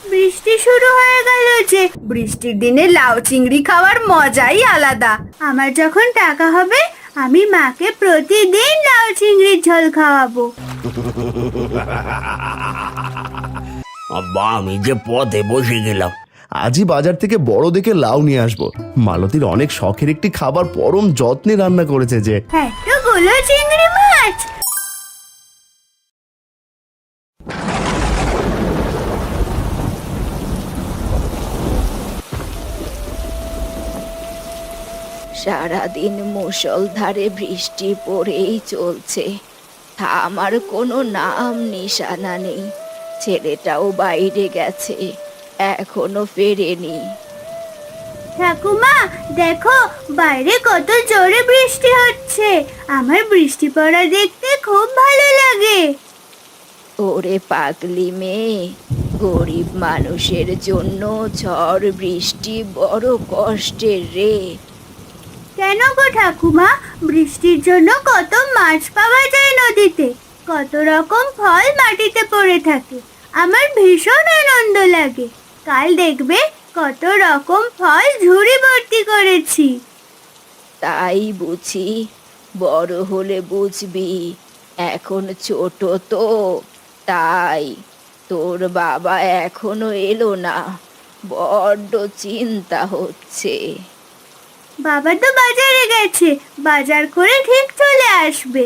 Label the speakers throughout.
Speaker 1: বৃষ্টি শুরু হয়ে গেল যে। বৃষ্টির দিনে লাউ চিংড়ি খাওয়ার মজাই আলাদা। আমার যখন টাকা হবে আমি মাকে প্রতিদিন লাউ চিংড়ির ঝোল খাওয়াবো।
Speaker 2: আব্বা, আমি যে পথে বসে গেলাম।
Speaker 3: আজই বাজার থেকে বড় দেখে লাউ নিয়ে আসবো। মালতীর অনেক শখের একটি খাবার পরম যত্নে রান্না করেছে যে।
Speaker 1: এতগুলো চিংড়ি মাছ!
Speaker 4: সারাদিন মুষলধারে বৃষ্টি পড়েই চলছে, থামার কোনো নাম নিশানা নেই। ছেলেটাও বাইরে গেছে, এখনো ফেরেনি।
Speaker 1: ঠাকুমা, দেখো বাইরে কত জোরে বৃষ্টি হচ্ছে। আমার বৃষ্টি পড়া দেখতে খুব ভালো লাগে।
Speaker 4: ওরে পাগলি মেয়ে, গরিব মানুষের জন্য ঝড় বৃষ্টি বড় কষ্টের রে।
Speaker 1: কেন গো ঠাকুমা? বৃষ্টির জন্য কত মাছ পাওয়া যায় নদীতে, কত রকম ফল মাটিতে পড়ে থাকে। আমার ভীষণ আনন্দ লাগে। কাল দেখবে কত রকম ফল ঝুড়ি ভর্তি করেছি।
Speaker 4: তাই বুঝি, বড় হলে বুঝবি। এখন ছোট তো, তাই। তোর বাবা এখনো এলো না, বড্ড চিন্তা হচ্ছে।
Speaker 1: বাবা তো বাজারে গেছে, বাজার করে ঠিক চলে আসবে।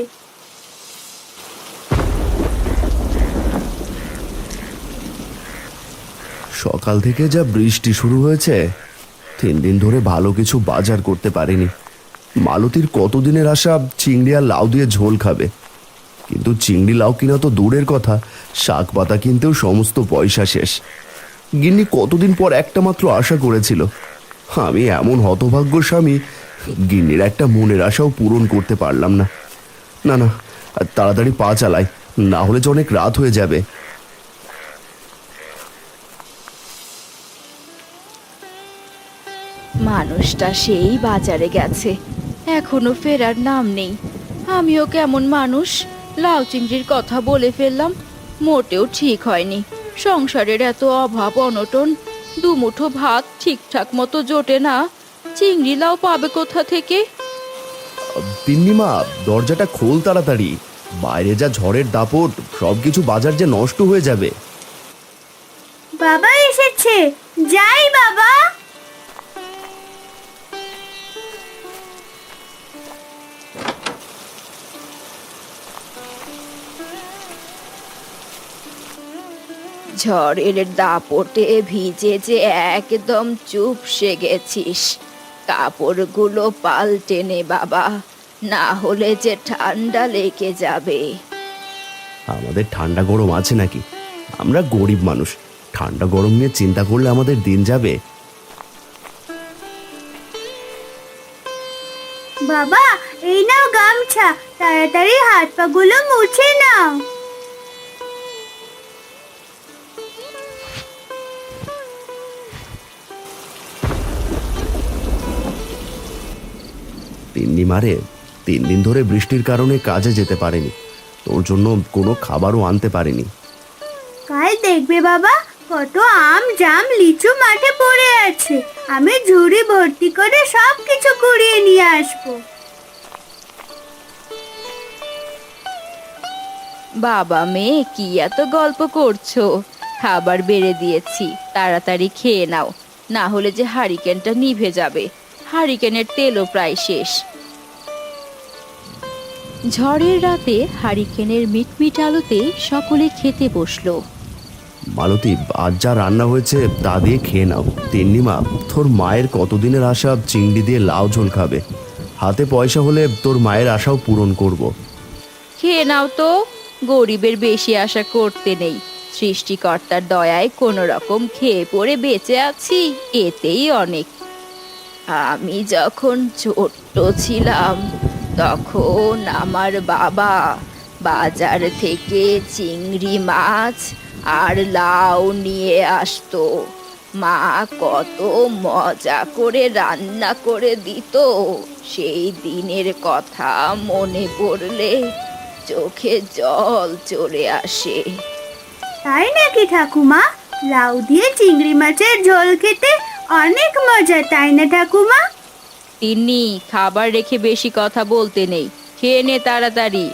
Speaker 3: সকাল থেকে যা বৃষ্টি শুরু হয়েছে, 3 দিন ধরে ভালো কিছু বাজার করতে পারিনি। মালতীর কতদিনের আশা চিংড়ি আর লাউ দিয়ে ঝোল খাবে, কিন্তু চিংড়ি লাউ কিনা তো দূরের কথা, শাক পাতা কিনতেও সমস্ত পয়সা শেষ। গিন্নি কতদিন পর একটা মাত্র আশা করেছিল। আমি এমন হতভাগ্য স্বামী, গিন্নির একটা মনের আশাও পূরণ করতে পারলাম না। না না, তাড়াতাড়ি পা চালাই, না হলে যে অনেক রাত হয়ে যাবে।
Speaker 4: মানুষটা সেই বাজারে গেছে, এখনো ফেরার নাম নেই। আমিও কেমন মানুষ, লাউ চিংড়ির কথা বলে ফেললাম। মোটেও ঠিক হয়নি। সংসারের এত অভাব অনটন, দুমুঠো ভাত ঠিকঠাক মতো জোটে না, চিংড়ি লাউ পাবে কোথা থেকে?
Speaker 3: তিন্নিমা, দরজাটা খোল তাড়াতাড়ি, বাইরে যা ঝড়ের দাপট, সবকিছু বাজার যে নষ্ট হয়ে যাবে।
Speaker 1: বাবা এসেছে, যাই বাবা।
Speaker 4: ঝড়ের দাপটে ভিজে যে একদম চুপসে গেছিস। কাপড়গুলো পাল্টে নে বাবা, না হলে যে ঠান্ডা লেগে যাবে।
Speaker 3: আমাদের ঠান্ডা গরম আছে নাকি? আমরা গরিব মানুষ, ঠান্ডা গরম নিয়ে চিন্তা করলে আমাদের দিন যাবে।
Speaker 1: বাবা, এই নাও গামছা, তাড়াতাড়ি হাত পা গুলো মুছে নাও।
Speaker 3: তিন্নিমারে, 3 দিন ধরে বৃষ্টির কারণে কাজে যেতে পারেনি, তোর জন্য কোনো খাবারও আনতে পারিনি।
Speaker 1: কাল দেখবে বাবা, কত আম জাম লিচু মাঠে পড়ে আছে। আমি ঝুড়ি ভর্তি করে সব কিছু কুড়িয়ে নিয়ে আসবো।
Speaker 4: বাবা মেয়ে কি এত গল্প করছো? খাবার বেড়ে দিয়েছি, তাড়াতাড়ি খেয়ে নাও, না হলে যে হারিকেনটা নিভে যাবে। হারিকেনের তেলও প্রায় শেষ। ঝড়ের রাতে হারিকেনের মিটমিট আলোতে সকলে খেতে বসলো।
Speaker 3: মালতী, আজ যা রান্না হয়েছে তা দিয়ে খেয়ে নাও। তিন্নিমা, তোর মায়ের কতদিনের আশা চিংড়ি দিয়ে লাউ ঝোল খাবে। হাতে পয়সা হলে তোর মায়ের আশাও পূরণ করব।
Speaker 4: খেয়ে নাও তো, গরিবের বেশি আশা করতে নেই। সৃষ্টিকর্তার দয়ায় কোনো রকম খেয়ে পড়ে বেঁচে আছি, এতেই অনেক। আমি যখন ছোট্ট ছিলাম তখন আমার বাবা বাজার থেকে চিংড়ি মাছ আর লাউ নিয়ে আসতো। মা কত মজা করে রান্না করে দিত, সেই দিনের কথা মনে পড়লে চোখে জল চলে আসে।
Speaker 1: তাই নাকি ঠাকুমা? লাউ দিয়ে চিংড়ি মাছের ঝোল খেতে অনেক মজা, তাই না ঠাকুমা?
Speaker 4: তিন্নি, খাবার রেখে বেশি কথা বলতে নেই, খেয়ে নে তাড়াতাড়ি।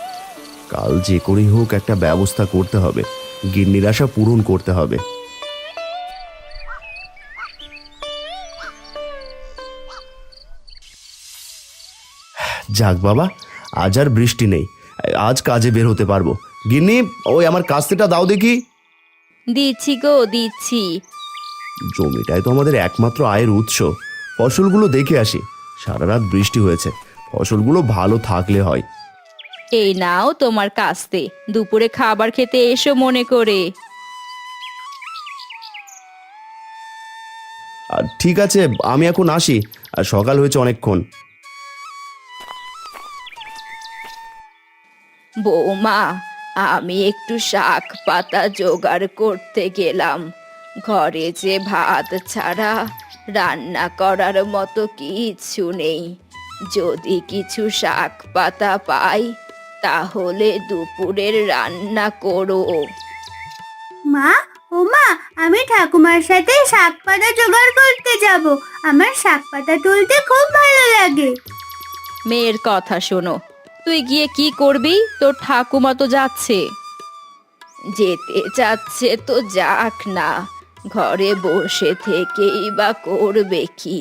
Speaker 3: কাল যে করেই হোক একটা ব্যবস্থা করতে হবে, গিন্নির আশা পূরণ করতে হবে। যাক বাবা, আজ আর বৃষ্টি নেই, আজ কাজে বের হতে পারবো। গিন্নি, ওই আমার কাস্তেটা দাও দেখি।
Speaker 4: দিচ্ছি গো, দিচ্ছি।
Speaker 3: জমিটাই তো আমাদের একমাত্র আয়ের উৎস, ফসলগুলো দেখে আসি। সারা রাত বৃষ্টি হয়েছে, ফসলগুলো ভালো থাকলে হয়।
Speaker 4: এই নাও তোমার কাস্তে, দুপুরে খাবার খেতে এসো মনে করে।
Speaker 3: আর ঠিক আছে, আমি এখন আসি, আর সকাল হয়েছে অনেকক্ষণ।
Speaker 4: বৌমা, আমি একটু শাক পাতা জোগাড় করতে গেলাম। ঘরে যে ভাত ছাড়া রান্না করার মতো কিছু নেই। যদি কিছু শাক পাতা পাই তাহলে দুপুরের রান্না করো।
Speaker 1: মা, ও মা, আমি ঠাকুমার সাথে শাক পাতা জোগাড় করতে যাব। আমার শাক পাতা তুলতে খুব ভালো লাগে।
Speaker 4: মেয়ের কথা শোনো, তুই গিয়ে কি করবি? তোর ঠাকুমা তো যাচ্ছে। যেতে যাচ্ছে তো যাক না, ঘরে বসে থেকেই বা করবে কি?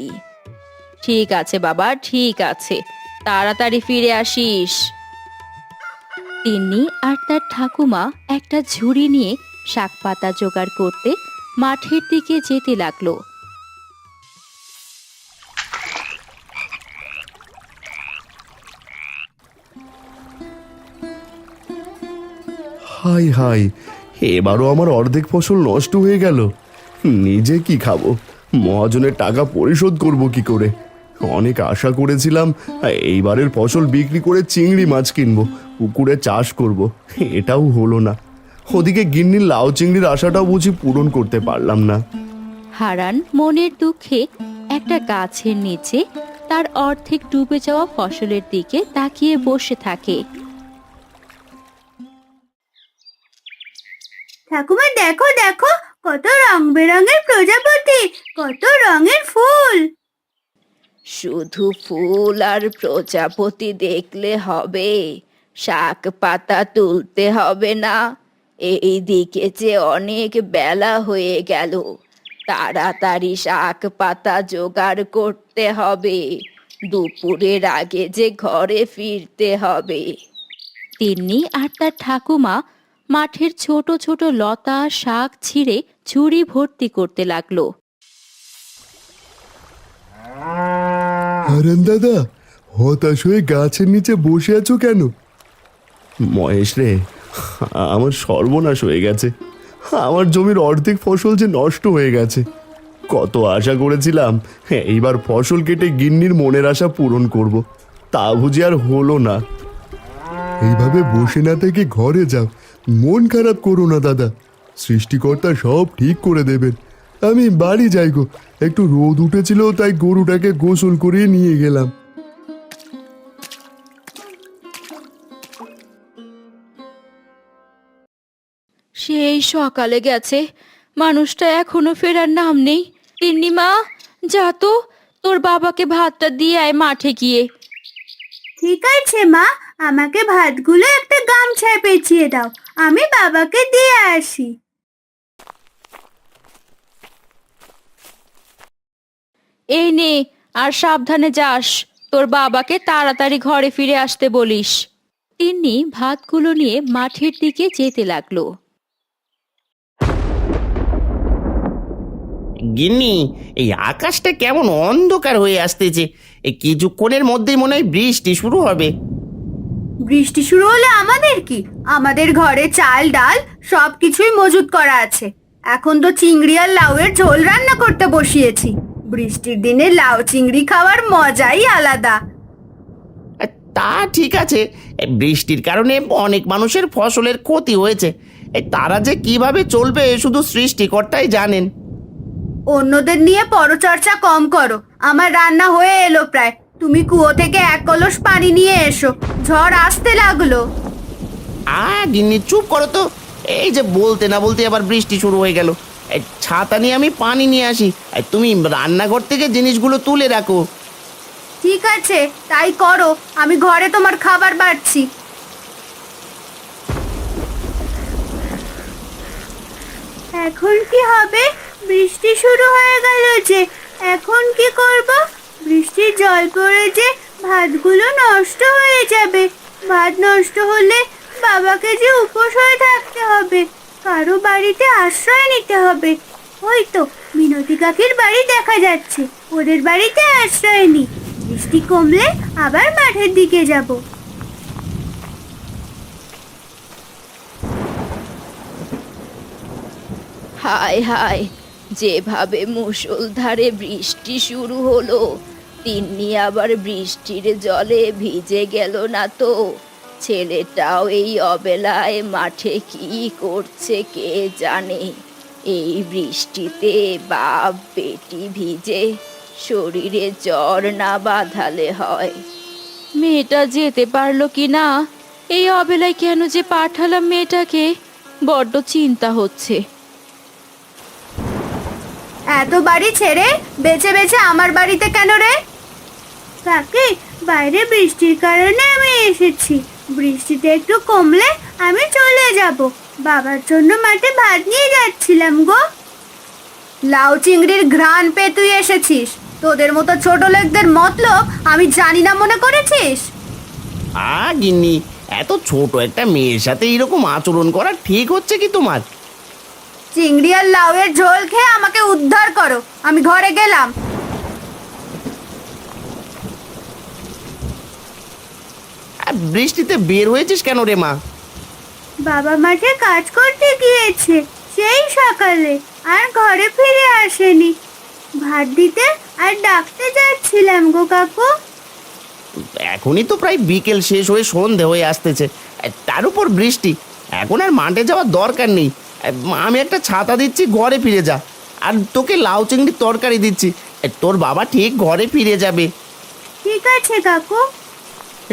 Speaker 4: ঠিক আছে বাবা, ঠিক আছে, তাড়াতাড়ি ফিরে আসিস। তিন্নি আর তার ঠাকুমা একটা ঝুড়ি নিয়ে শাক পাতা জোগাড় করতে মাঠের দিকে যেতে লাগলো।
Speaker 3: হাই হাই, এবারও আমার অর্ধেক ফসল নষ্ট হয়ে গেল। নিজে কি খাবো, মহাজনের টাকা পরিশোধ করব কি করে? অনেক আশা করেছিলাম এইবারের ফসল বিক্রি করে চিংড়ি মাছ কিনবো, পুকুরে চাষ করব, এটাও হলো না। ওদিকে গিন্নির লাউ চিংড়ির আশাটাও বুঝি পূরণ করতে পারলাম না।
Speaker 4: হারান মনের দুঃখে একটা গাছের নিচে তার অর্ধেক ডুবে যাওয়া ফসলের দিকে তাকিয়ে বসে থাকে।
Speaker 1: ঠাকুমা, দেখো দেখো, কত রং বেরঙের প্রজাপতি, কত রঙের ফুল।
Speaker 4: শুধু ফুল আর প্রজাপতি দেখলে হবে? শাক পাতা তুলতে হবে না? এই দিকে যে অনেক বেলা হয়ে গেল, তাড়াতাড়ি শাক পাতা জোগাড় করতে হবে, দুপুরের আগে যে ঘরে ফিরতে হবে। তিন্নি আর তার ঠাকুমা মাঠের ছোট ছোট লতা শাক ছিঁড়ে ঝুড়ি ভর্তি করতে লাগলো।
Speaker 3: হারান দাদা, হতাশ হয়ে গাছের নিচে বসে আছো কেন? মহেশ রে, আমার সর্বনাশ হয়ে গেছে। আমার জমির অর্ধেক ফসল যে নষ্ট হয়ে গেছে। কত আশা করেছিলাম এইবার ফসল কেটে গিন্নির মনের আশা পূরণ করব, তা বুঝি আর হলো না। এইভাবে বসে না থেকে ঘরে যাও, মন খারাপ করো না দাদা, সৃষ্টিকর্তা সব ঠিক করে দেবেন। আমি বাড়ি যাই গো, একটু রোদ উঠেছিল তাই গরুটাকে গোসল করিয়ে নিয়ে গেলাম।
Speaker 4: সেই সকালে গেছে, মানুষটা এখনো ফেরার নাম নেই। তিন্নি মা, যা তো, তোর বাবাকে ভাতটা দিয়ে আয় মাঠে গিয়ে।
Speaker 1: ঠিক আছে মা, আমাকে ভাতগুলো একটা গামছায় পেঁচিয়ে দাও, আমি বাবাকে দিয়ে আসি।
Speaker 4: এই নে, আর সাবধানে যাস, তোর বাবাকে তাড়াতাড়ি ঘরে ফিরে আসতে বলিস। তিন্নি ভাতগুলো নিয়ে মাঠের দিকে যেতে লাগলো।
Speaker 2: গিন্নি, এই আকাশটা কেমন অন্ধকার হয়ে আসতেছে, এই কিছুক্ষণের মধ্যেই মনে হয় বৃষ্টি শুরু হবে।
Speaker 1: বৃষ্টি শুরু হলে আমাদের কি? আমাদের ঘরে চাল ডাল সব কিছুই মজুত করা আছে। এখন তো চিংড়ি আর লাউয়ের ঝোল রান্না করতে বসিয়েছি। বৃষ্টির দিনে লাউ চিংড়ি খাওয়ার মজাই আলাদা।
Speaker 2: তা ঠিক আছে, এই বৃষ্টির কারণে অনেক মানুষের ফসলের ক্ষতি হয়েছে, এই তারা যে কিভাবে চলবে শুধু সৃষ্টিকর্তাই জানেন।
Speaker 1: অন্যদের নিয়ে পরচর্চা কম করো, আমার রান্না হয়ে এলো প্রায়। তুমি কুয়ো থেকে এক কলস পানি নিয়ে এসো, ঝড় আসতে লাগলো।
Speaker 2: গিন্নি চুপ করো তো, এই যে বলতে না বলতে আবার বৃষ্টি শুরু হয়ে গেল। এই ছাতা নিয়ে আমি পানি নিয়ে আসি, আর তুমি রান্নাঘর থেকে জিনিসগুলো তুলে রাখো।
Speaker 1: ঠিক আছে, তাই করো। আমি ঘরে তোমার খাবার বাড়ছি। এখন কি হবে? বৃষ্টি শুরু হয়ে গেল যে, এখন কি করব? বৃষ্টির জল পড়ে যে ভাতগুলো নষ্ট হয়ে যাবে। ভাত নষ্ট হলে বাবাকে যে উপোস হয়ে থাকতে হবে, কারো বাড়িতে আশ্রয় নিতে হবে। ওই তো মিনতি কাকির বাড়ি দেখা যাচ্ছে, ওদের বাড়িতে আশ্রয় নিই। বৃষ্টি কমলে আবার মাঠের দিকে যাব।
Speaker 4: হায় হায়, যেভাবে মুষলধারে বৃষ্টি শুরু হলো, তিন্নি আবার বৃষ্টির জলে ভিজে গেল না তো? ছেলেটাও এই অবেলায় মাঠে কি করছে কে জানে। এই বৃষ্টিতে বাপ বেটি ভিজে, শরীরে জ্বর না বাঁধালে হয়। মেয়েটা যেতে পারলো কি না, এই অবেলায় কেন যে পাঠালাম মেয়েটাকে, বড্ড চিন্তা হচ্ছে।
Speaker 1: এত বাড়ি ছেড়ে বেছে বেছে আমার বাড়িতে কেন রে? কাকি, বাইরে বৃষ্টির কারণে আমি এসেছি। বৃষ্টিতে একটু কমলে আমি চলে যাব। বাবার জন্য মাঠে ভাত নিয়ে যাচ্ছিলাম গো। লাউ চিংড়ির ঘ্রাণ পেয়ে তুই এসেছিস? তোদের মতো ছোট লোকদের মতলব আমি জানি না মনে করেছিস?
Speaker 2: গিন্নি, এত ছোট একটা মেয়ের সাথে এরকম আচরণ করা ঠিক হচ্ছে কি তোমার?
Speaker 1: চিংড়ি আর লাউয়ের ঝোল খেয়ে আমাকে উদ্ধার করো, আমি ঘরে গেলাম।
Speaker 2: বৃষ্টিতে বের হয়েছিস কেন রে মা?
Speaker 1: বাবা মাঠে কাজ করতে গিয়েছে সেই সকালে, আর ঘরে ফিরে আসেনি। ভাত দিতে আর ডাকতে যাচ্ছিলাম গো কাকু।
Speaker 2: এখনই তো প্রায় বিকেল শেষ হয়ে সন্ধে হয়ে আসতেছে, তার উপর বৃষ্টি। এখন আর মাঠে যাওয়ার দরকার নেই। আমি একটা ছাতা দিচ্ছি, ঘরে ফিরে যা। আর তোকে লাউ চিংড়ির তরকারি দিচ্ছি, তোর বাবা ঠিক ঘরে ফিরে যাবে।
Speaker 1: ঠিক আছে কাকু।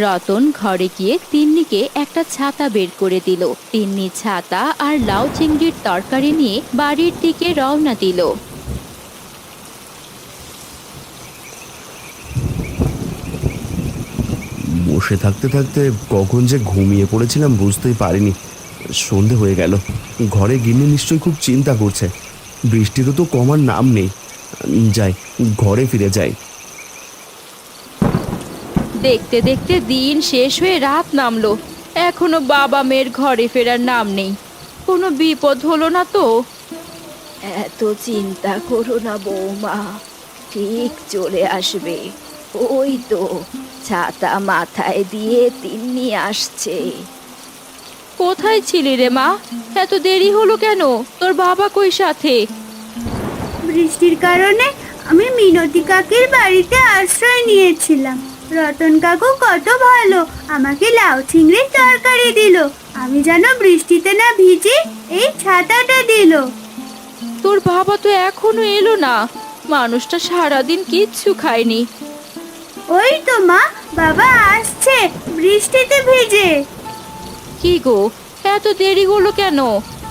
Speaker 4: রতন ঘরে গিয়ে তিন্নিকে একটা ছাতা বের করে দিল। তিন্নি ছাতা আর লাউ চিংড়ির তরকারি নিয়ে বাড়ির দিকে রওনা দিল।
Speaker 3: বসে থাকতে থাকতে কখন যে ঘুমিয়ে পড়েছিলাম বুঝতেই পারিনি। সন্ধে হয়ে গেল। ঘরে গিন্নি নিশ্চয়ই খুব চিন্তা করছে। বৃষ্টিরও তো কমার নাম নেই। যাই, ঘরে ফিরে যাই।
Speaker 4: দেখতে দেখতে দিন শেষ হয়ে রাত নামলো, এখনো বাবা মেয়ের ঘরে ফেরার নাম নেই। কোনো বিপদ হলো না তো? এত চিন্তা করো না বৌমা, ঠিক চলে আসবে। ওই তো ছাতা মাথায় দিয়ে তিন্নি আসছে। কোথায় ছিলি রে মা? এত দেরি হলো কেন? তোর বাবা কই সাথে?
Speaker 1: বৃষ্টির কারণে আমি মিনতি কাকির বাড়িতে আশ্রয় নিয়েছিলাম। রতন কাকু কত ভালো, আমাকে লাউ চিংড়ির তরকারি দিল। আমি যেন বৃষ্টিতে না ভিজি এই ছাতাটা দিল।
Speaker 4: তোর বাবা তো এখনো এলো না, মানুষটা সারাদিন কিচ্ছু খায়নি।
Speaker 1: ওই তো মা, বাবা আসছে বৃষ্টিতে ভিজে।
Speaker 4: কি গো, এত দেরি হলো কেন?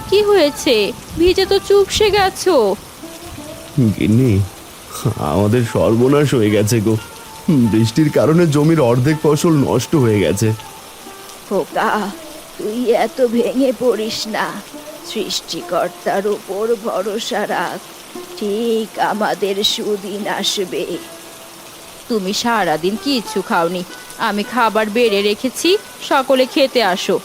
Speaker 4: কি হয়েছে? ভিজে তো চুপসে গেছো।
Speaker 3: গিন্নি, আমাদের সর্বনাশ হয়ে গেছে গো। বৃষ্টির কারণে জমির অর্ধেক ফসল নষ্ট হয়ে গেছে।
Speaker 4: খোকা, তুই এত ভেঙে পড়িস না। সৃষ্টিকর্তার উপর ভরসা রাখ, ঠিক আমাদের সুদিন আসবে। তুমি সারাদিন কিচ্ছু খাওনি, আমি খাবার বেড়ে রেখেছি, সকলে খেতে আসো।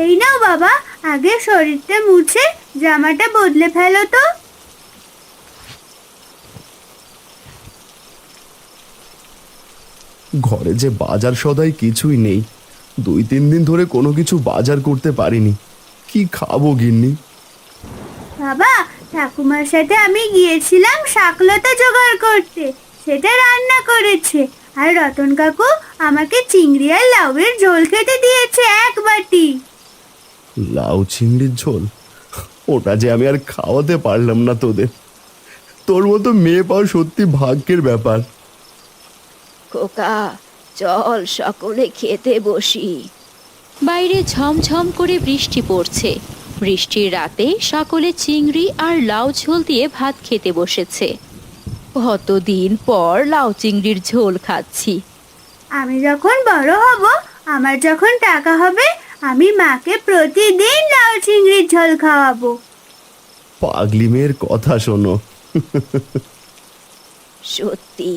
Speaker 1: এই নাও বাবা, আগে শরীরটা মুছে জামাটা বদলে ফেলো তো।
Speaker 3: ঘরে যে বাজার সদাই কিছুই নেই। 2-3 দিন ধরে কোনো কিছু বাজার করতে পারিনি। কি খাবো গিন্নি?
Speaker 1: বাবা, ঠাকুমার সাথে আমি গিয়েছিলাম শাকলতা জোগাড় করতে, সেটা রান্না করেছে। আর রতন কাকু আমাকে চিংড়ি আর লাউয়ের ঝোল খেতে দিয়েছে 1 বাটি।
Speaker 3: লাউ চিংড়ির ঝোল? ওটা যে আমি আর খাওয়াতে পারলাম না তোদের। তোর মতো মেয়ে পাওয়া সত্যি ভাগ্যের ব্যাপার।
Speaker 4: খোকা, চল সকলে খেতে বসি। বাইরে ঝমঝম করে বৃষ্টি পড়ছে। বৃষ্টির রাতে সকলে চিংড়ি আর লাউ ঝোল দিয়ে ভাত খেতে বসেছে। কতদিন পর লাউ চিংড়ির ঝোল খাচ্ছি।
Speaker 1: আমি যখন বড় হব, আমার যখন টাকা হবে, আমি মাকে প্রতিদিন লাউ চিংড়ির ঝোল খাওয়াবো।
Speaker 3: পাগলি মেয়ের কথা শোনো।
Speaker 4: সত্যি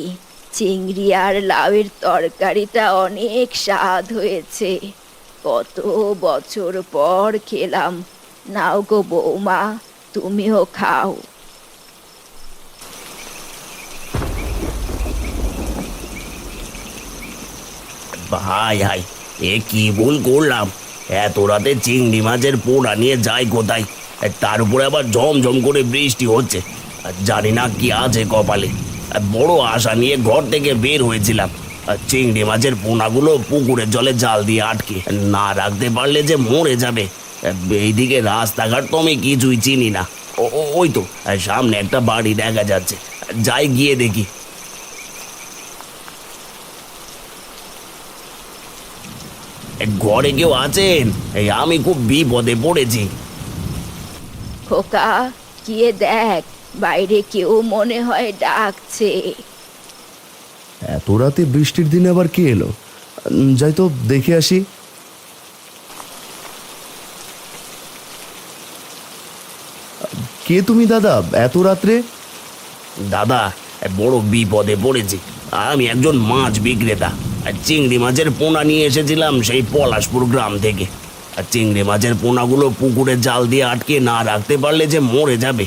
Speaker 4: চিংড়ি আর লাউয়ের তরকারিটা অনেক স্বাদ হয়েছে। কত বছর পর খেলাম। নাও গো বৌমা, তুমিও খাও।
Speaker 2: ভাই হাই, এ কি ভুল করলাম! এত রাতে চিংড়ি মাছের পোড়া নিয়ে যাই কোথায়? তার উপরে আবার ঝমঝম করে বৃষ্টি হচ্ছে। জানি না কি আছে কপালে। বড় আশা নিয়ে ঘর থেকে বের হয়েছিলাম। চিংড়ি মাছের পোনাগুলো পুকুরের জলে জাল দিয়ে আটকে না রাখতে পারলে যে মরে যাবে। এইদিকে রাস্তাঘাট তো আমি কিছুই চিনি না। ওই তো সামনে একটা বাড়ি দেখা যাচ্ছে, যাই গিয়ে দেখি। ঘরে কেউ আছেন? এই আমি খুব বিপদে পড়েছি।
Speaker 4: খোকা, গিয়ে দেখ, বাইরে কেউ মনে হয় ডাকছে।
Speaker 3: এত রাতে বৃষ্টির দিনে আবার কে এলো? যাই তো দেখে আসি। কে তুমি দাদা, এত রাত্রে?
Speaker 2: দাদা, বড় বিপদে পড়েছি। আমি একজন মাছ বিক্রেতা। আর চিংড়ি মাছের পোনা নিয়ে এসেছিলাম সেই পলাশপুর গ্রাম থেকে। আর চিংড়ি মাছের পোনাগুলো পুকুরে জাল দিয়ে আটকে না রাখতে পারলে যে মরে যাবে।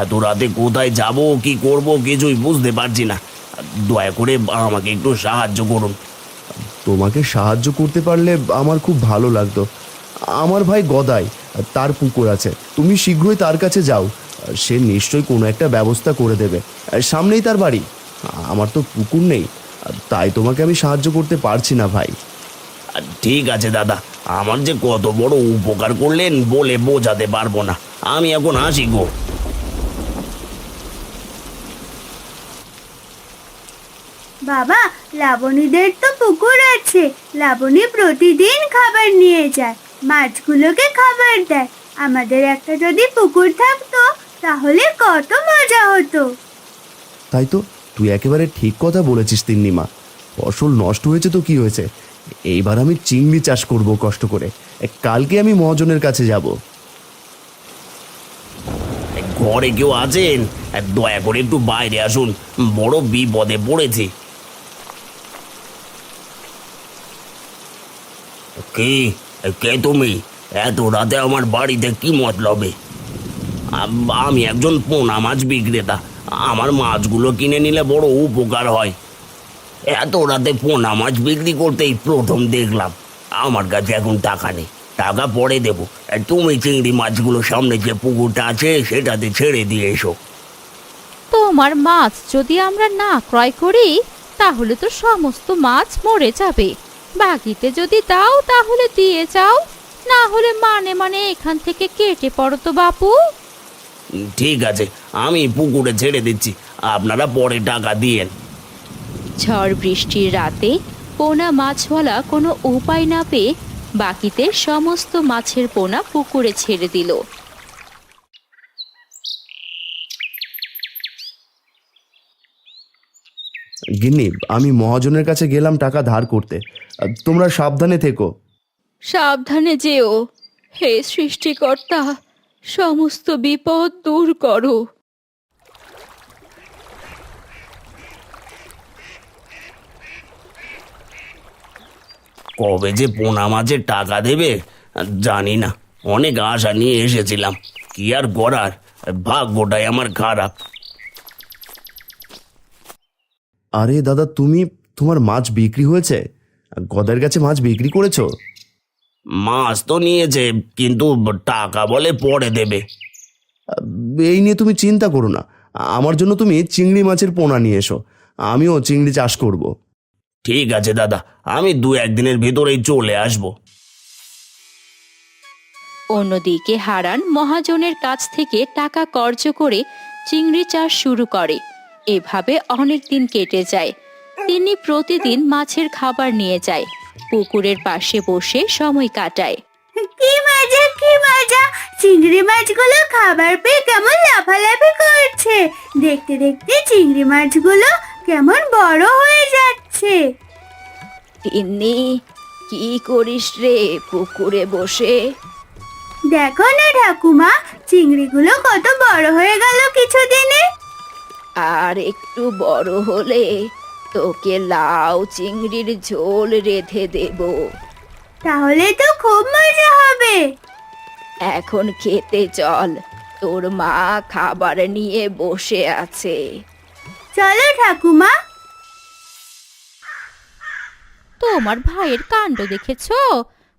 Speaker 2: এত রাতে কোথায় যাব, কি করব, কিছুই বুঝতে পারছি না। দয়া করে আমাকে একটু সাহায্য করুন।
Speaker 3: তোমাকে সাহায্য করতে পারলে আমার খুব ভালো লাগতো। আমার ভাই গদাই, তার পুকুর আছে, তুমি শীঘ্রই তার কাছে যাও। সে নিশ্চয়ই কোনো একটা ব্যবস্থা করে দেবে। সামনেই তার বাড়ি। আমার তো পুকুর নেই, তাই তোমাকে আমি সাহায্য করতে পারছি না ভাই।
Speaker 2: ঠিক আছে দাদা, আমার যে কত বড় উপকার করলেন বলে বোঝাতে পারবো না। আমি এখন আসি গো।
Speaker 1: বাবা, লাবণীদের তো পুকুর আছে। লাবণী প্রতিদিন খাবার নিয়ে যায়, মাছগুলোকে খাবার দেয়। আমাদের একটা যদি পুকুর থাকতো, তাহলে কত মজা হতো।
Speaker 3: তাই তো, তুই একেবারে ঠিক কথা বলেছিস তিন্নিমা। ফসল নষ্ট হয়েছে তো কি হয়েছে, এইবার আমি চিংড়ি চাষ করব কষ্ট করে। কালকে আমি মহাজনের কাছে যাব।
Speaker 2: ঘরে কেউ আছেন? দয়া করে একটু বাইরে আসুন, বড় বিপদে পড়েছি। কে কে তুমি? এত রাতে আমার বাড়িতে কি মতলবে? আমি একজন পোনা মাছ বিক্রেতা। আমার মাছগুলো কিনে নিলে বড় উপকার হয়। এত রাতে পোনা মাছ বিক্রি করতেই প্রথম দেখলাম। আমার কাছে এখন টাকা নেই, টাকা পরে দেবো। তুমি চিংড়ি মাছগুলো সামনে যে পুকুরটা আছে সেটাতে ছেড়ে দিয়ে এসো।
Speaker 4: তোমার মাছ যদি আমরা না ক্রয় করি, তাহলে তো সমস্ত মাছ মরে যাবে। বাকিতে যদি দাও তাহলে দিয়ে যাও, না হলে মানে মানে এখান থেকে কেটে পড়ো তো বাপু।
Speaker 2: ঠিক আছে, আমি পুকুরে ছেড়ে দিচ্ছি, আপনারা পরে টাকা দিয়েন।
Speaker 4: ঝড় বৃষ্টির রাতে পোনা মাছওয়ালা কোনো উপায় না পেয়ে বাকিতে সমস্ত মাছের পোনা পুকুরে ছেড়ে দিল।
Speaker 3: গিন্নি, আমি মহাজনের কাছে গেলাম টাকা ধার করতে। তোমরা সাবধানে থেকো।
Speaker 4: সাবধানে যেও। হে সৃষ্টিকর্তা, সমস্ত বিপদ দূর করো।
Speaker 2: কবে যে পোনা মাছের টাকা দেবে জানি না। অনেক আশা নিয়ে এসেছিলাম, কি আর করার, ভাগ্যটাই আমার খারাপ।
Speaker 3: আরে দাদা, তোমার মাছ বিক্রি হয়েছে? গদার কাছে মাছ বিক্রি করেছো?
Speaker 2: মাছ তো নিয়েছে, কিন্তু টাকা বলে পরে দেবে।
Speaker 3: এই নিয়ে তুমি চিন্তা করো না। আমার জন্য তুমি চিংড়ি মাছের পোনা নিয়ে এসো, আমিও চিংড়ি চাষ করব।
Speaker 2: ঠিক আছে দাদা, আমি 2-1 দিনের ভেতরেই চলে আসবো।
Speaker 4: অন্যদিকে হারান মহাজনের কাছ থেকে টাকা কর্জ করে চিংড়ি চাষ শুরু করে। এভাবে অনেক দিন কেটে যায়। তিনি প্রতিদিন মাছের খাবার নিয়ে যায়, পুকুরের পাশে বসে সময় কাটায়।
Speaker 1: কি মজা কি মজা! চিংড়ি মাছগুলো খাবার পেয়ে কেমন লাফালাফি করছে। দেখতে দেখতে চিংড়ি মাছগুলো কেমন বড় হয়ে যাচ্ছে।
Speaker 4: তিন্নি, কি করিস রে পুকুরে বসে?
Speaker 1: দেখো না ঠাকুমা, চিংড়িগুলো কত বড় হয়ে গেল কিছুদিনে।
Speaker 4: আর একটু বড় হলে তোকে লাউ চিংড়ির ঝোল রেঁধে দেব।
Speaker 1: তাহলে তো খুব মজা হবে।
Speaker 4: এখন খেতে চল, তোর মা খাবার নিয়ে বসে আছে।
Speaker 1: চলো ঠাকুমা।
Speaker 4: তোমার ভাইয়ের কাণ্ড দেখেছো?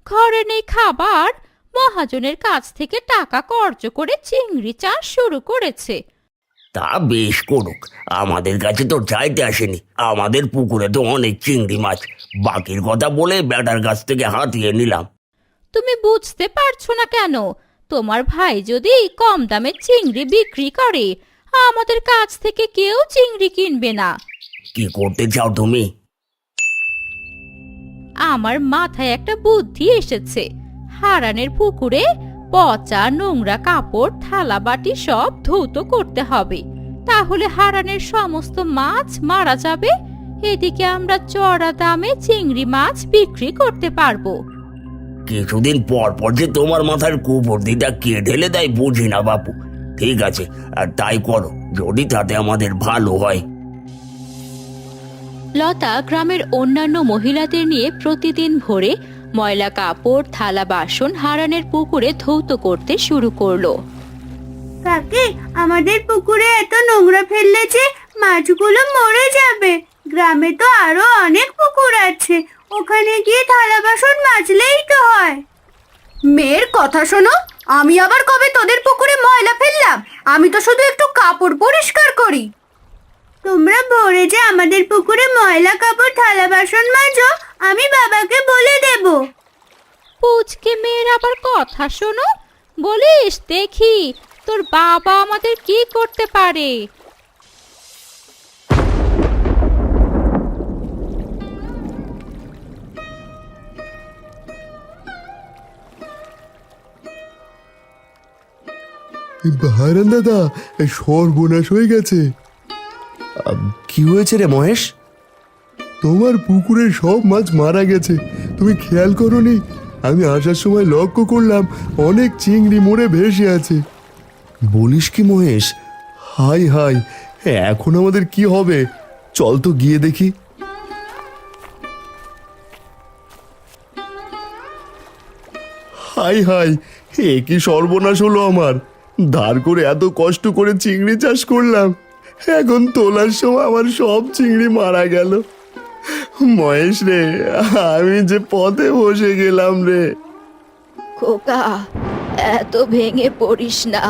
Speaker 4: ঘরে নেই খাবার, মহাজনের কাছ থেকে টাকা কর্জ করে চিংড়ি চাষ শুরু করেছে।
Speaker 5: তা বেশ করুক, আমাদের কাছে তো চাইতে আসেনি। আমাদের পুকুরে তো অনেক চিংড়ি মাছ, বাকির কথা বলে বেটার কাছ থেকে হাতিয়ে নিলাম।
Speaker 4: তুমি বুঝতে পারছো না কেন? তোমার ভাই যদি কম দামে চিংড়ি বিক্রি করে, আমাদের কাছ থেকে কেউ চিংড়ি কিনবে না।
Speaker 5: কি করতে চাও তুমি?
Speaker 4: আমার মাথায় একটা বুদ্ধি এসেছে। হারানের পুকুরে পচা নোংরা কাপড় থালা বাটি সব ধৌত করতে হবে, তাহলে হারানের সমস্ত মাছ মারা যাবে। এদিকে আমরা চড়া দামে চিংড়ি মাছ বিক্রি করতে পারবো।
Speaker 5: কিছুদিন পর পর যে তোমার মাথার কুবুদ্ধিটা কে ঢেলে দেয় বুঝি না বাপু। ঠিক আছে, আর তাই করো, যদি তাতে আমাদের ভালো হয়।
Speaker 4: লতা গ্রামের অন্যান্য মহিলাদের নিয়ে প্রতিদিন ভোরে ময়লা কাপড় থালা বাসন হারানের পুকুরে ধৌত করতে শুরু করলো।
Speaker 1: কাকি, আমাদের পুকুরে এত নোংরা ফেললে যে মাছগুলো মরে যাবে। গ্রামে তো আরো অনেক পুকুর আছে, ওখানে গিয়ে থালা বাসন মাজলেই তো হয়।
Speaker 6: মেয়ের কথা শোনো, আমি আবার কবে তোদের পুকুরে ময়লা ফেললাম? আমি তো শুধু একটু কাপড় পরিষ্কার করি।
Speaker 1: তোমরা ভোরে যে আমাদের পুকুরে ময়লা কাপড় থালা বাসন মাজো, আমি বাবাকে বলে দেব।
Speaker 4: পুচকে মেয়ের আবার কথা শোনো বলিস? দেখি তোর বাবা আমাদের কি করতে পারে।
Speaker 3: হারান দাদা, সর্বনাশ হয়ে গেছে। কি হয়েছে রে মহেশ? তোমার পুকুরে সব মাছ মারা গেছে, তুমি খেয়াল করোনি? আমি আসার সময় লক্ষ্য করলাম অনেক চিংড়ি মরে ভেসে আছে। বলিস কি মহেশ? হাই হাই, এখন আমাদের কি হবে? চল তো গিয়ে দেখি। হাই হাই, এ কি সর্বনাশ হলো আমার! ধার করে এত কষ্ট করে চিংড়ি চাষ করলাম, এখন তোলার সময় আমার সব চিংড়ি মারা গেল। মহেশ রে, আমি যে পথে বসে গেলাম রে।
Speaker 4: খোকা, এত ভেঙে পড়িস না,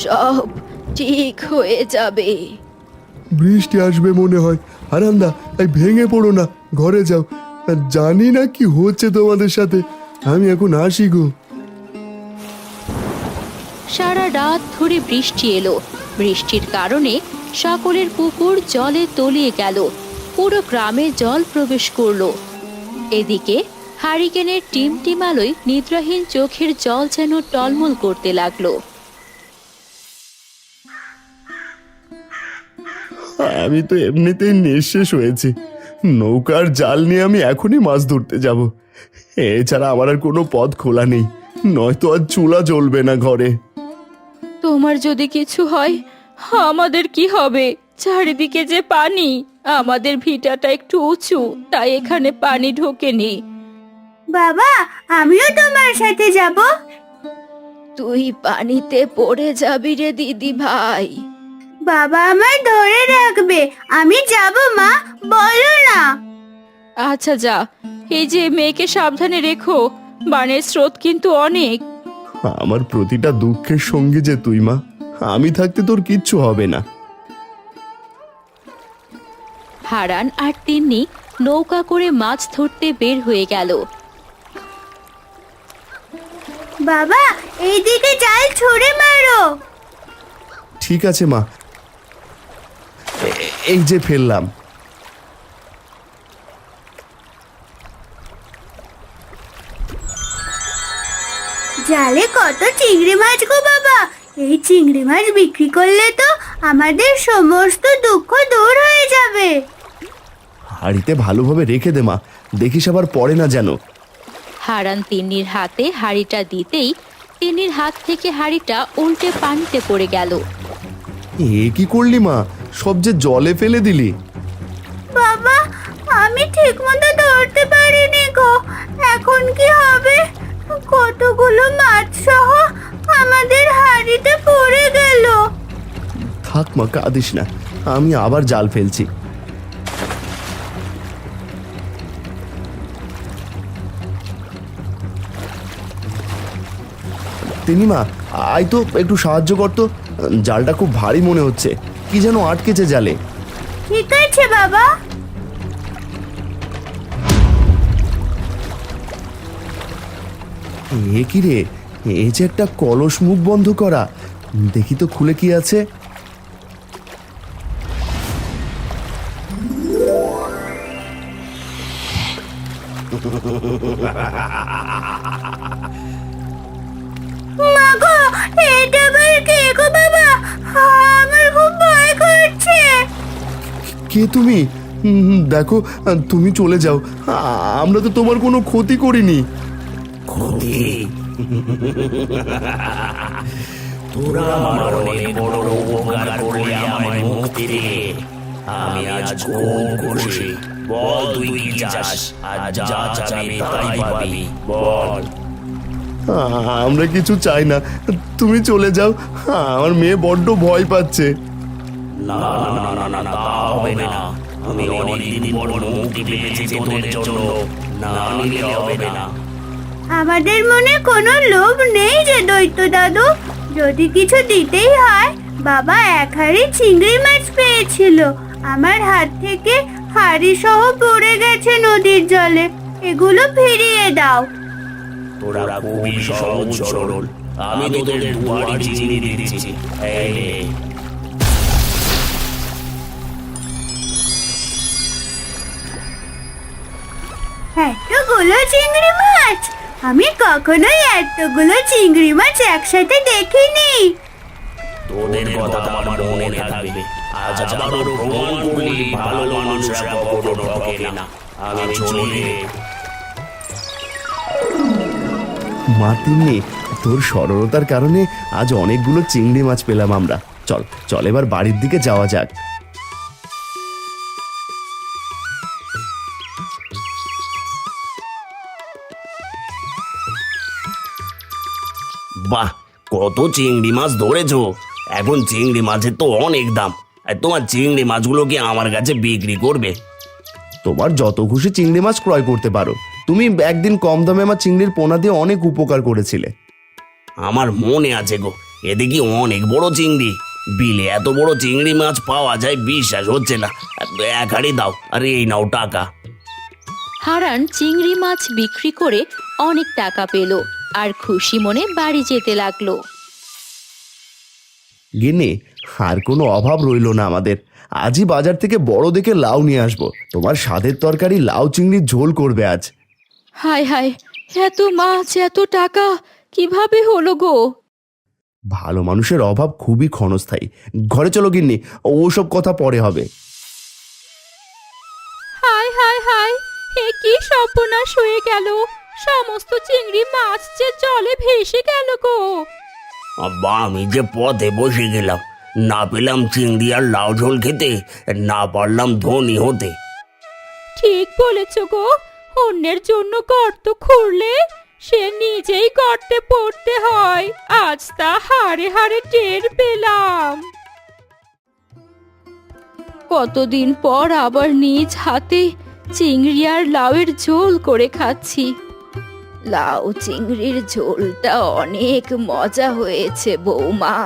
Speaker 4: সব ঠিক হয়ে যাবে।
Speaker 3: বৃষ্টি আসবে মনে হয়। হারান্দা, এই ভেঙে পড়ো না, ঘরে যাও। আর জানি না কি হচ্ছে তোমাদের সাথে, আমি এখন আসি গো।
Speaker 4: সারা রাত ধরে বৃষ্টি এলো। বৃষ্টির কারণে সকলের পুকুর জলে তলিয়ে গেল, পুরো গ্রামে জল প্রবেশ করলো। এদিকে হারিকেনের টিমটিম আলোয় নিদ্রাহীন চোখের জল যেন টলমল করতে লাগলো।
Speaker 3: আমি তো এমনিতেই নিঃশেষ হয়েছি। নৌকার জাল নিয়ে আমি এখনই মাছ ধরতে যাব। এছাড়া আমার আর কোনো পথ খোলা নেই, নয়তো আর চুলা জ্বলবে না ঘরে।
Speaker 4: তোমার যদি কিছু হয় আমাদের কি হবে? চারিদিকে যে পানি, আমাদের ভিটাটা একটু উঁচু, তাই এখানে পানি ঢোকেনি।
Speaker 1: বাবা, আমিও তোমার সাথে যাব।
Speaker 4: তুই পানিতে পড়ে যাবি রে দিদি ভাই।
Speaker 1: বাবা আমায় ধরে রাখবে, আমি যাব মা, বলো না।
Speaker 4: আচ্ছা যা, এই যে মেয়েকে সাবধানে রেখো, বানের স্রোত কিন্তু অনেক।
Speaker 3: আমার প্রতিটা দুঃখের সঙ্গী যে তুই মা, আমি থাকতে তোর কিচ্ছু হবে না।
Speaker 4: হারান আর তিন্নি নৌকা করে মাছ ধরতে বের হয়ে গেল।
Speaker 1: বাবা, এইদিকে জাল ছুঁড়ে মারো।
Speaker 3: ঠিক আছে মা, এই যে ফেললাম।
Speaker 1: জালে কত চিংড়ি মাছ গো বাবা! এই চিংড়ি মাছ বিক্রি করলে তো আমাদের সমস্ত দুঃখ দূর হয়ে যাবে।
Speaker 3: হাঁড়িতে ভালোভাবে রেখে দে মা, দেখিস আবার পড়ে না যেন।
Speaker 4: হারান তিন্নির হাতে হাঁড়িটা দিতেই তিন্নির হাত থেকে হাঁড়িটা উল্টে পানিতে পড়ে গেল।
Speaker 3: এ কি করলি মা, সব যে জলে ফেলে দিলি।
Speaker 1: বাবা, আমি ঠিক মতো ধরতে পারিনি গো। এখন কি হবে? কতগুলো মাছ সহ আমাদের হাঁড়িতে পড়ে গেল।
Speaker 3: থাক মা, কাঁদিস না, আমি আবার জাল ফেলছি। তিনি মা, আয় তো একটু সাহায্য করতো, জালটা খুব ভারী মনে হচ্ছে, কি যেন আটকেছে জালে।
Speaker 1: ঠিক আছে বাবা।
Speaker 3: এ কি রে, এ যে একটা কলস মুখ বন্ধ করা, দেখি তো খুলে কি আছে।
Speaker 1: মা গো, এটা আবার কে গো বাবা? আমার খুব ভয় করছে।
Speaker 3: কে তুমি? দেখো, তুমি চলে যাও, আমরা তো তোমার কোনো ক্ষতি করিনি।
Speaker 5: ক্ষতি? তোরা আমার অনেক বড় উপকার করলে আমায় মুক্তি দে। আমি আজ খুব খুশি। বল তুই কি চাস? আজ যা চাবি তাই পাবি, বল।
Speaker 3: আমরা কিছু চাই না, তুমি চলে যাও, আমার মেয়ে বড্ড ভয় পাচ্ছে।
Speaker 5: না না না না না, তা হবে না। আমি অনেকদিন পর মুক্তি পেয়েছি তোদের জন্য, না নিলে হবে না।
Speaker 1: আমাদের মনে কোনো লোভ নেই যে দৈত্য দাদু। যদি কিছু দিতেই হয়, বাবা এক হাঁড়ি চিংড়ি মাছ পেয়েছিল, আমার হাত থেকে হাঁড়ি সহ পড়ে গেছে নদীর জলে। এগুলো ফিরিয়ে দাও।
Speaker 5: তোরা খুবই সহজ সরল, আমি তোদের দুয়ারি চিনি দিচ্ছি। এই নে।
Speaker 1: এতগুলো চিংড়ি মাছ! আমি কখনোই এতগুলো চিংড়ি মাছ একসাথে দেখিনি।
Speaker 5: তোদের কথা আমার মনে থাকবে। আজ আবারও প্রমাণ করলি ভালো মানুষরা কখনো ঠকে না। আমি চলি রে।
Speaker 3: মা তিন্নি, তোর সরলতার কারণে আজ অনেকগুলো চিংড়ি মাছ পেলাম আমরা। চল চল, এবার বাড়ির দিকে যাওয়া যাক।
Speaker 5: বাহ, কত চিংড়ি মাছ ধরেছো! এখন চিংড়ি মাছের তো অনেক দাম। আর তোমার চিংড়ি মাছগুলো কি আমার কাছে বিক্রি করবে?
Speaker 3: তোমার যত খুশি চিংড়ি মাছ ক্রয় করতে পারো। তুমি একদিন কম দামে আমার চিংড়ির পোনা দিয়ে অনেক উপকার করেছিলে।
Speaker 5: আমার মনে আছে গো, এদিকে অনেক বড় চিংড়ি। বিলে এত বড় চিংড়ি মাছ পাওয়া যায়, বিশ্বাস হচ্ছে না। এক হাঁড়ি দাও, আর এই নাও টাকা।
Speaker 4: হারান চিংড়ি মাছ বিক্রি করে অনেক টাকা পেল আর খুশি মনে বাড়ি যেতে লাগলো।
Speaker 3: গিন্নি, আর কোনো অভাব রইলো না আমাদের। আজই বাজার থেকে বড় দেখে লাউ নিয়ে আসবো, তোমার স্বাদের তরকারি লাউ চিংড়ির ঝোল করবে আজ।
Speaker 4: হায় হায়, এত মাছ এত টাকা কিভাবে হলো গো?
Speaker 3: ভালো মানুষের অভাব খুবই ক্ষণস্থায়ী। ঘরে চলো গিন্নি, ওসব কথা পরে হবে।
Speaker 4: হায় হায় হায়, এ কি সর্বনাশ হয়ে গেল! সমস্ত চিংড়ি মাছ যে জলে ভেসে গেল গো।
Speaker 5: আব্বা, আমি যে পথে বসে গেলাম, না পেলাম চিংড়ি আর লাউ ঝোল খেতে, না পারলাম ধনী হতে।
Speaker 4: ঠিক বলেছ গো, অন্যের জন্য গর্ত খুঁড়লে সে নিজেই গর্তে পড়তে হয়। আজ তা হাড়ে হাড়ে টের পেলাম। কতদিন পর আবার নিজ হাতে চিংড়ি আর লাউয়ের ঝোল করে খাচ্ছি। লাউ চিংড়ির ঝোলটা অনেক মজা হয়েছে বৌমা,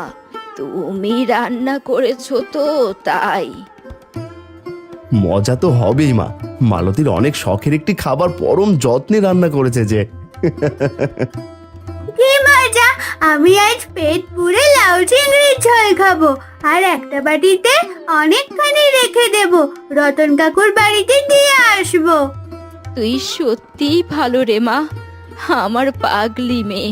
Speaker 4: তুমি রান্না করেছো তো তাই।
Speaker 3: মজা তো হবেই মা, মালতীর অনেক শখের একটি খাবার পরম যত্নে রান্না করেছে যে।
Speaker 1: কি মজা! আমি আজ পেট পুরে লাউ চিংড়ির ঝোল খাবো, আর একটা বাটিতে অনেকখানি রেখে দেব, রতন কাকুর বাড়িতে দিয়ে আসবো।
Speaker 4: তুই সত্যিই ভালো রে মা, আমার পাগলি মেয়ে।